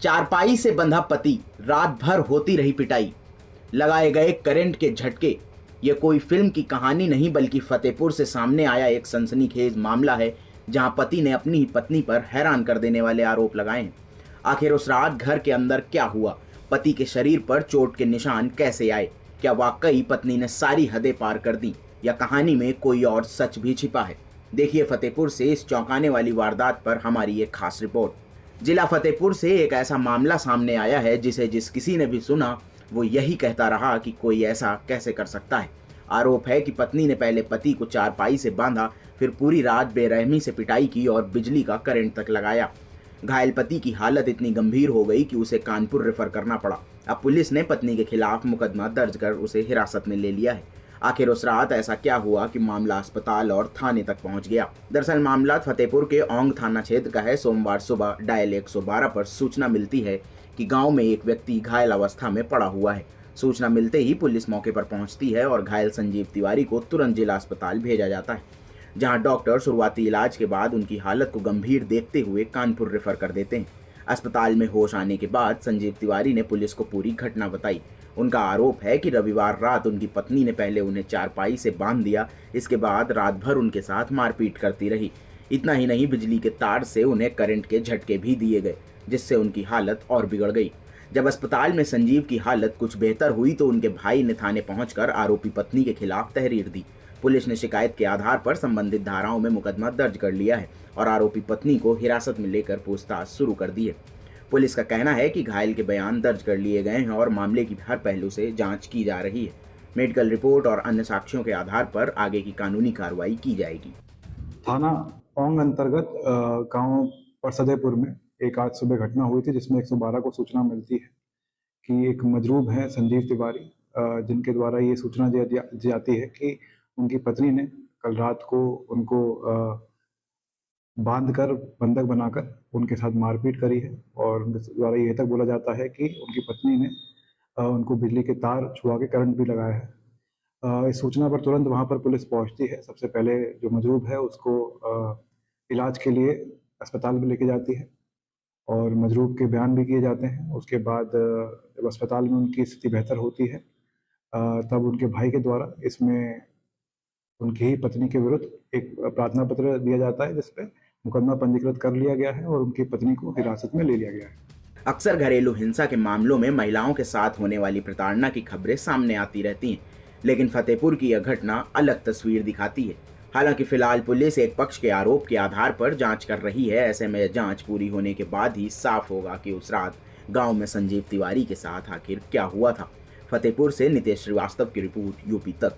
चारपाई से बंधा पति, रात भर होती रही पिटाई, लगाए गए करंट के झटके। ये कोई फिल्म की कहानी नहीं बल्कि फतेहपुर से सामने आया एक सनसनीखेज मामला है, जहां पति ने अपनी ही पत्नी पर हैरान कर देने वाले आरोप लगाए हैं। आखिर उस रात घर के अंदर क्या हुआ? पति के शरीर पर चोट के निशान कैसे आए? क्या वाकई पत्नी ने सारी हदें पार कर दी, या कहानी में कोई और सच भी छिपा है? देखिए फतेहपुर से इस चौंकाने वाली वारदात पर हमारी एक खास रिपोर्ट। जिला फतेहपुर से एक ऐसा मामला सामने आया है जिसे जिस किसी ने भी सुना वो यही कहता रहा कि कोई ऐसा कैसे कर सकता है। आरोप है कि पत्नी ने पहले पति को चारपाई से बांधा, फिर पूरी रात बेरहमी से पिटाई की और बिजली का करंट तक लगाया। घायल पति की हालत इतनी गंभीर हो गई कि उसे कानपुर रेफर करना पड़ा। अब पुलिस ने पत्नी के खिलाफ मुकदमा दर्ज कर उसे हिरासत में ले लिया है। आखिर उस रात ऐसा क्या हुआ कि मामला अस्पताल और थाने तक पहुंच गया? दरअसल मामला फतेहपुर के औंग थाना क्षेत्र का है। सोमवार सुबह डायल 112 पर सूचना मिलती है कि गांव में एक व्यक्ति घायल अवस्था में पड़ा हुआ है। सूचना मिलते ही पुलिस मौके पर पहुंचती है और घायल संजीव तिवारी को तुरंत जिला अस्पताल भेजा जाता है, जहां डॉक्टर शुरुआती इलाज के बाद उनकी हालत को गंभीर देखते हुए कानपुर रेफर कर देते हैं। अस्पताल में होश आने के बाद संजीव तिवारी ने पुलिस को पूरी घटना बताई। उनका आरोप है कि रविवार रात उनकी पत्नी ने पहले उन्हें चारपाई से बांध दिया, इसके बाद रात भर उनके साथ मारपीट करती रही। इतना ही नहीं, बिजली के तार से उन्हें करंट के झटके भी दिए गए, जिससे उनकी हालत और बिगड़ गई। जब अस्पताल में संजीव की हालत कुछ बेहतर हुई तो उनके भाई ने थाने पहुंचकर आरोपी पत्नी के खिलाफ तहरीर दी। पुलिस ने शिकायत के आधार पर संबंधित धाराओं में मुकदमा दर्ज कर लिया है और आरोपी पत्नी को हिरासत में लेकर पूछताछ शुरू कर दी है। पुलिस का कहना है कि घायल के बयान दर्ज कर लिए गए हैं और मामले की हर पहलू से जांच की जा रही है। मेडिकल रिपोर्ट और अन्य साक्ष्यों के आधार पर आगे की कानूनी कार्रवाई की जाएगी। थाना औंग अंतर्गत गांव परसदेपुर में एक आज सुबह घटना हुई थी, जिसमें 112 को सूचना मिलती है कि एक मजरूब है संजीव तिवारी, जिनके द्वारा ये सूचना दी जाती है कि उनकी पत्नी ने कल रात को उनको बांध कर बंधक बनाकर उनके साथ मारपीट करी है। और उनके द्वारा ये तक बोला जाता है कि उनकी पत्नी ने उनको बिजली के तार छुआ के करंट भी लगाया है। इस सूचना पर तुरंत वहां पर पुलिस पहुंचती है। सबसे पहले जो मजरूब है उसको इलाज के लिए अस्पताल में लेके जाती है और मजरूब के बयान भी किए जाते हैं। उसके बाद जब अस्पताल में उनकी स्थिति बेहतर होती है तब उनके भाई के द्वारा इसमें उनकी ही पत्नी के विरुद्ध एक प्रार्थना पत्र दिया जाता है, जिसपे मुकदमा पंजीकृत कर लिया गया है और उनकी पत्नी को हिरासत में ले लिया गया है। अक्सर घरेलू हिंसा के मामलों में महिलाओं के साथ होने वाली प्रताड़ना की खबरें सामने आती रहती हैं, लेकिन फतेहपुर की यह घटना अलग तस्वीर दिखाती है। हालांकि फिलहाल पुलिस एक पक्ष के आरोप के आधार पर जांच कर रही है। ऐसे में जांच पूरी होने के बाद ही साफ होगा कि उस रात गांव में संजीव तिवारी के साथ आखिर क्या हुआ था। फतेहपुर से नितेश श्रीवास्तव की रिपोर्ट, यूपी तक।